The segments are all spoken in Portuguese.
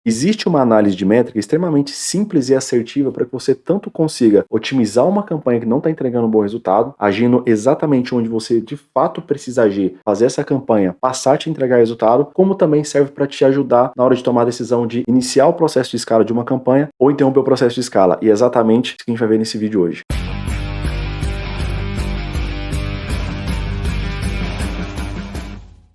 Existe uma análise de métrica extremamente simples e assertiva para que você tanto consiga otimizar uma campanha que não está entregando um bom resultado, agindo exatamente onde você de fato precisa agir, fazer essa campanha passar a te entregar resultado, como também serve para te ajudar na hora de tomar a decisão de iniciar o processo de escala de uma campanha ou interromper o processo de escala. E é exatamente isso que a gente vai ver nesse vídeo hoje.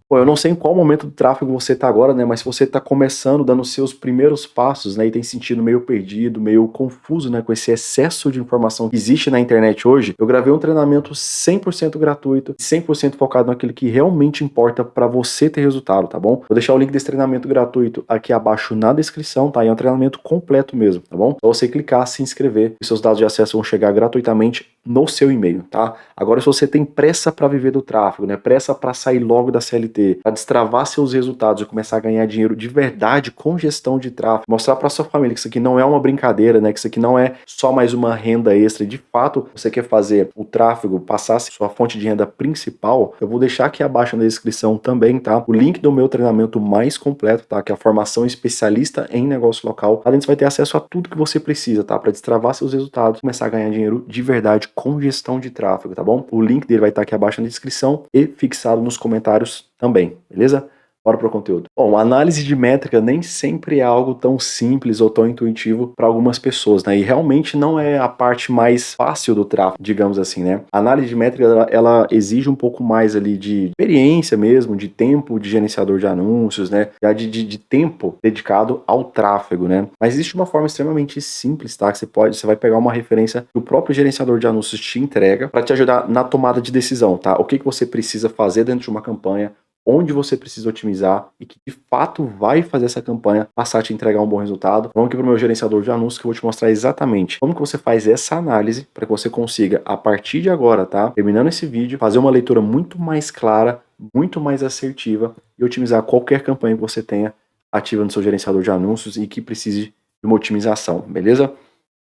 Pô, eu não sei em qual momento do tráfego você está agora, né? Mas se você está começando, dando os seus primeiros passos, né? E tem sentido meio perdido, meio confuso, né? Com esse excesso de informação que existe na internet hoje, eu gravei um treinamento 100% gratuito, 100% focado naquilo que realmente importa para você ter resultado, tá bom? Vou deixar o link desse treinamento gratuito aqui abaixo na descrição, tá? E é um treinamento completo mesmo, tá bom? Só você clicar, se inscrever e seus dados de acesso vão chegar gratuitamente no seu e-mail, tá? Agora, se você tem pressa para viver do tráfego, né? Pressa para sair logo da CLT, para destravar seus resultados e começar a ganhar dinheiro de verdade com gestão de tráfego, mostrar para sua família que isso aqui não é uma brincadeira, né? Que isso aqui não é só mais uma renda extra, e de fato você quer fazer o tráfego passar a ser sua fonte de renda principal, eu vou deixar aqui abaixo na descrição também, tá? O link do meu treinamento mais completo, tá? Que é a formação especialista em negócio local. Lá dentro você vai ter acesso a tudo que você precisa, tá? Para destravar seus resultados, começar a ganhar dinheiro de verdade com gestão de tráfego, tá bom? O link dele vai estar aqui abaixo na descrição e fixado nos comentários também, beleza? Bora pro conteúdo. Bom, a análise de métrica nem sempre é algo tão simples ou tão intuitivo para algumas pessoas, né? E realmente não é a parte mais fácil do tráfego, digamos assim, né? A análise de métrica, ela exige um pouco mais ali de experiência mesmo, de tempo de gerenciador de anúncios, né? De tempo dedicado ao tráfego, né? Mas existe uma forma extremamente simples, tá? Que você vai pegar uma referência que o próprio gerenciador de anúncios te entrega para te ajudar na tomada de decisão, tá? O que você precisa fazer dentro de uma campanha, onde você precisa otimizar e que de fato vai fazer essa campanha passar a te entregar um bom resultado. Vamos aqui para o meu gerenciador de anúncios que eu vou te mostrar exatamente como que você faz essa análise para que você consiga, a partir de agora, tá? Terminando esse vídeo, fazer uma leitura muito mais clara, muito mais assertiva e otimizar qualquer campanha que você tenha ativa no seu gerenciador de anúncios e que precise de uma otimização, beleza?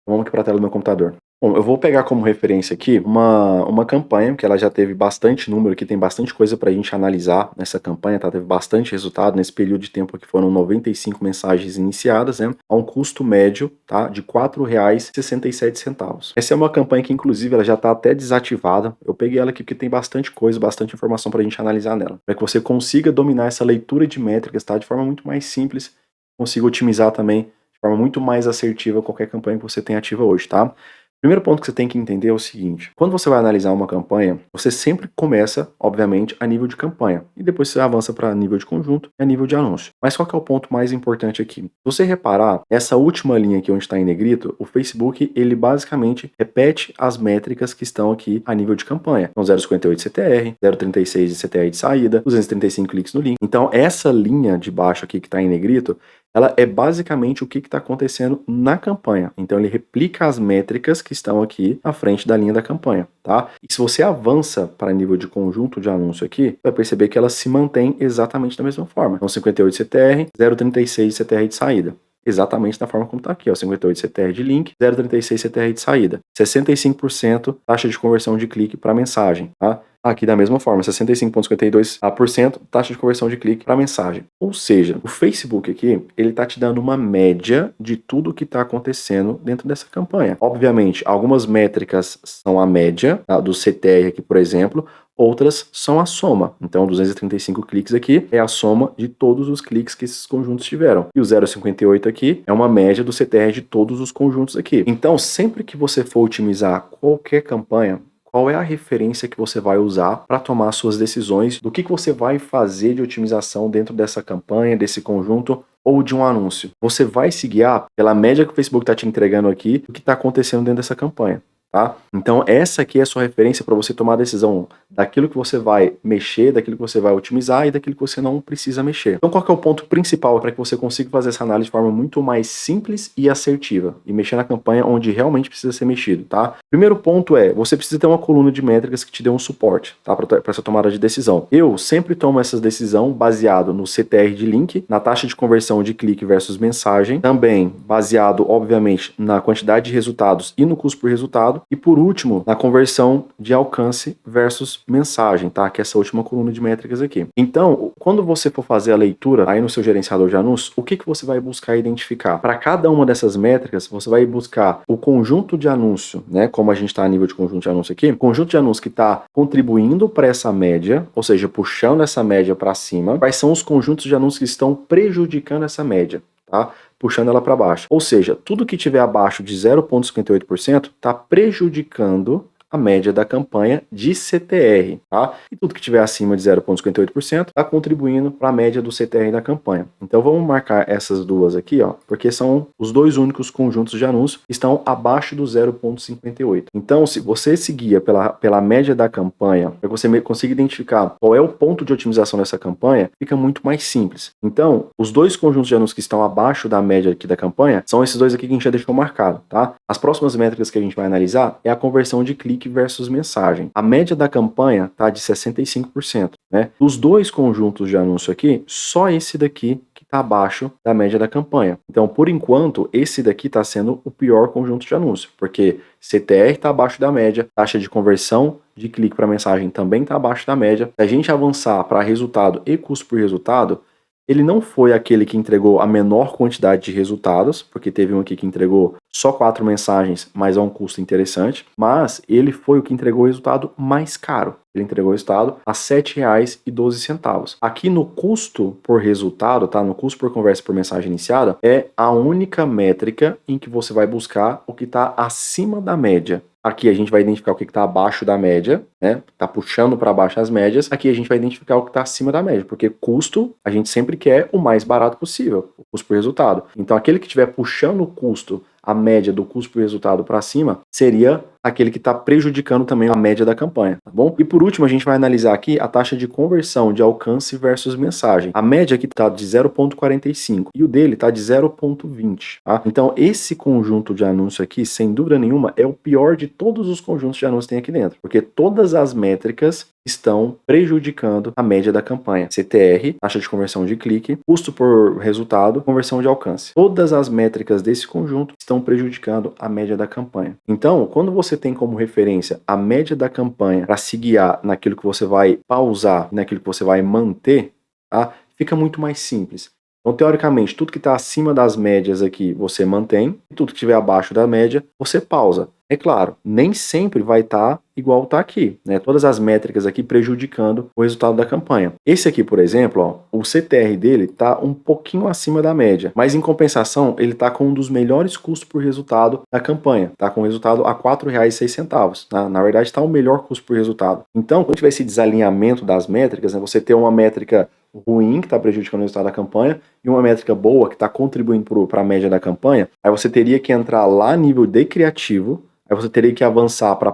Vamos aqui para a tela do meu computador. Bom, eu vou pegar como referência aqui uma campanha que ela já teve bastante número, aqui tem bastante coisa para a gente analisar nessa campanha, tá? Teve bastante resultado nesse período de tempo que foram 95 mensagens iniciadas, né? A um custo médio, tá? De R$ 4,67. Essa é uma campanha que inclusive ela já está até desativada. Eu peguei ela aqui porque tem bastante coisa, bastante informação para a gente analisar nela, para que você consiga dominar essa leitura de métricas, tá? De forma muito mais simples, consiga otimizar também de forma muito mais assertiva qualquer campanha que você tenha ativa hoje, tá? Primeiro ponto que você tem que entender é o seguinte: quando você vai analisar uma campanha, você sempre começa, obviamente, a nível de campanha, e depois você avança para nível de conjunto e a nível de anúncio. Mas qual que é o ponto mais importante aqui? Se você reparar, essa última linha aqui onde está em negrito, o Facebook, ele basicamente repete as métricas que estão aqui a nível de campanha. Então 0,58 de CTR, 0,36 de CTR de saída, 235 cliques no link. Então essa linha de baixo aqui que está em negrito, ela é basicamente o que está acontecendo na campanha. Então ele replica as métricas que estão aqui à frente da linha da campanha, tá? E se você avança para nível de conjunto de anúncio aqui, vai perceber que ela se mantém exatamente da mesma forma. Então 58 de CTR, 0,36 de CTR de saída. Exatamente da forma como está aqui, ó, 58 CTR de link, 0,36 CTR de saída. 65% taxa de conversão de clique para mensagem, tá? Aqui da mesma forma, 65,52% taxa de conversão de clique para mensagem. Ou seja, o Facebook aqui, ele tá te dando uma média de tudo que está acontecendo dentro dessa campanha. Obviamente, algumas métricas são a média, tá, do CTR aqui, por exemplo, outras são a soma. Então, 235 cliques aqui é a soma de todos os cliques que esses conjuntos tiveram. E o 0,58 aqui é uma média do CTR de todos os conjuntos aqui. Então, sempre que você for otimizar qualquer campanha, qual é a referência que você vai usar para tomar suas decisões do que você vai fazer de otimização dentro dessa campanha, desse conjunto ou de um anúncio? Você vai se guiar pela média que o Facebook está te entregando aqui do que está acontecendo dentro dessa campanha, tá? Então essa aqui é a sua referência para você tomar a decisão daquilo que você vai mexer, daquilo que você vai otimizar e daquilo que você não precisa mexer. Então qual que é o ponto principal para que você consiga fazer essa análise de forma muito mais simples e assertiva e mexer na campanha onde realmente precisa ser mexido, tá? Primeiro ponto é, você precisa ter uma coluna de métricas que te dê um suporte, tá? Para essa tomada de decisão. Eu sempre tomo essa decisão baseado no CTR de link, na taxa de conversão de clique versus mensagem, também baseado, obviamente, na quantidade de resultados e no custo por resultado, E por último, na conversão de alcance versus mensagem, tá? Que é essa última coluna de métricas aqui. Então, quando você for fazer a leitura aí no seu gerenciador de anúncios, o que você vai buscar identificar? Para cada uma dessas métricas, você vai buscar o conjunto de anúncio, né? Como a gente está a nível de conjunto de anúncio aqui, o conjunto de anúncio que está contribuindo para essa média, ou seja, puxando essa média para cima. Quais são os conjuntos de anúncios que estão prejudicando essa média, tá? Puxando ela para baixo. Ou seja, tudo que tiver abaixo de 0,58% está prejudicando a média da campanha de CTR, tá? E tudo que tiver acima de 0,58% está contribuindo para a média do CTR da campanha. Então vamos marcar essas duas aqui, ó, porque são os dois únicos conjuntos de anúncios que estão abaixo do 0,58. Então, se você seguir pela média da campanha, para que você consiga identificar qual é o ponto de otimização dessa campanha, fica muito mais simples. Então, os dois conjuntos de anúncios que estão abaixo da média aqui da campanha são esses dois aqui que a gente já deixou marcado, tá? As próximas métricas que a gente vai analisar é a conversão de clique versus mensagem. A média da campanha tá de 65%, né? Dos dois conjuntos de anúncio aqui, só esse daqui que está abaixo da média da campanha. Então, por enquanto, esse daqui está sendo o pior conjunto de anúncio, porque CTR está abaixo da média, taxa de conversão de clique para mensagem também está abaixo da média. Se a gente avançar para resultado e custo por resultado, ele não foi aquele que entregou a menor quantidade de resultados, porque teve um aqui que entregou só 4 mensagens, mas a um custo interessante, mas ele foi o que entregou o resultado mais caro. Ele entregou o resultado a R$ 7,12. Aqui no custo por resultado, tá? No custo por conversa por mensagem iniciada, é a única métrica em que você vai buscar o que está acima da média. Aqui a gente vai identificar o que está abaixo da média, né? Está puxando para baixo as médias. Aqui a gente vai identificar o que está acima da média, porque custo a gente sempre quer o mais barato possível, o custo por resultado. Então aquele que estiver puxando o custo, a média do custo por resultado para cima, seria aquele que está prejudicando também a média da campanha, tá bom? E por último, a gente vai analisar aqui a taxa de conversão de alcance versus mensagem. A média aqui está de 0,45 e o dele está de 0,20, tá? Então, esse conjunto de anúncio aqui, sem dúvida nenhuma, é o pior de todos os conjuntos de anúncios que tem aqui dentro, porque todas as métricas estão prejudicando a média da campanha. CTR, taxa de conversão de clique, custo por resultado, conversão de alcance. Todas as métricas desse conjunto estão prejudicando a média da campanha. Então, quando você tem como referência a média da campanha para se guiar naquilo que você vai pausar, naquilo que você vai manter, tá? Fica muito mais simples. Então, teoricamente, tudo que está acima das médias aqui você mantém, e tudo que estiver abaixo da média você pausa. É claro, nem sempre vai estar igual está aqui, né? Todas as métricas aqui prejudicando o resultado da campanha. Esse aqui, por exemplo, ó, o CTR dele está um pouquinho acima da média, mas em compensação ele está com um dos melhores custos por resultado da campanha, está com o resultado a R$ 4,06. Na verdade, está o melhor custo por resultado. Então, quando tiver esse desalinhamento das métricas, né, você ter uma métrica ruim que está prejudicando o resultado da campanha e uma métrica boa que está contribuindo para a média da campanha, aí você teria que entrar lá a nível de criativo. Aí você teria que avançar para o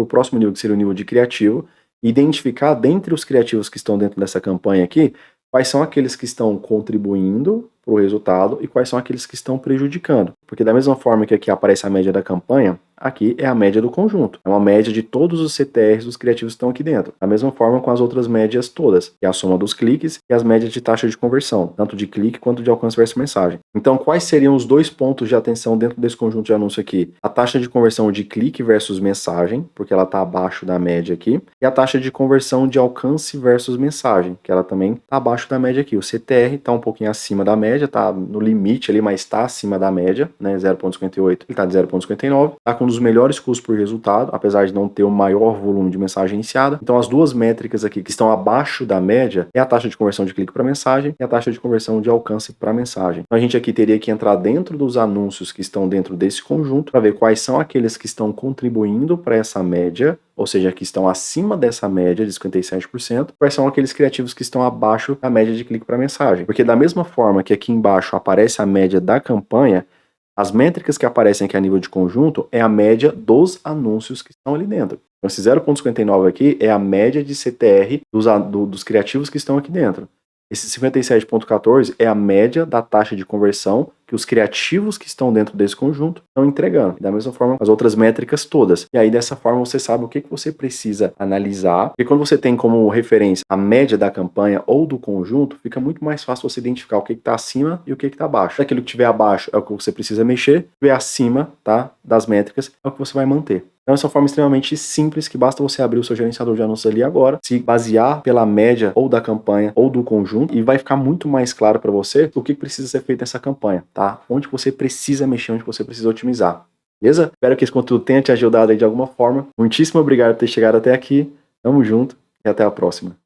próximo nível, que seria o nível de criativo, e identificar dentre os criativos que estão dentro dessa campanha aqui, quais são aqueles que estão contribuindo para o resultado e quais são aqueles que estão prejudicando. Porque da mesma forma que aqui aparece a média da campanha, aqui é a média do conjunto. É uma média de todos os CTRs dos criativos que estão aqui dentro. Da mesma forma com as outras médias todas, que é a soma dos cliques e as médias de taxa de conversão, tanto de clique quanto de alcance versus mensagem. Então, quais seriam os dois pontos de atenção dentro desse conjunto de anúncio aqui? A taxa de conversão de clique versus mensagem, porque ela está abaixo da média aqui, e a taxa de conversão de alcance versus mensagem, que ela também está abaixo da média aqui. O CTR está um pouquinho acima da média, está no limite ali, mas está acima da média, né? 0,58, ele está de 0,59, está com um dos melhores custos por resultado, apesar de não ter o maior volume de mensagem iniciada. Então, as duas métricas aqui que estão abaixo da média é a taxa de conversão de clique para mensagem e a taxa de conversão de alcance para mensagem. Então, a gente aqui teria que entrar dentro dos anúncios que estão dentro desse conjunto para ver quais são aqueles que estão contribuindo para essa média, ou seja, que estão acima dessa média de 57%, quais são aqueles criativos que estão abaixo da média de clique para mensagem. Porque da mesma forma que aqui embaixo aparece a média da campanha, as métricas que aparecem aqui a nível de conjunto é a média dos anúncios que estão ali dentro. Então, esse 0,59 aqui é a média de CTR dos criativos que estão aqui dentro. Esse 57,14 é a média da taxa de conversão que os criativos que estão dentro desse conjunto estão entregando. Da mesma forma, as outras métricas todas. E aí, dessa forma, você sabe o que você precisa analisar. E quando você tem como referência a média da campanha ou do conjunto, fica muito mais fácil você identificar o que está acima e o que está abaixo. Aquilo que estiver abaixo é o que você precisa mexer, o que estiver acima, tá, das métricas é o que você vai manter. Então essa é uma forma extremamente simples que basta você abrir o seu gerenciador de anúncios ali agora, se basear pela média ou da campanha ou do conjunto e vai ficar muito mais claro para você o que precisa ser feito nessa campanha, tá? Onde você precisa mexer, onde você precisa otimizar. Beleza? Espero que esse conteúdo tenha te ajudado aí de alguma forma. Muitíssimo obrigado por ter chegado até aqui. Tamo junto e até a próxima.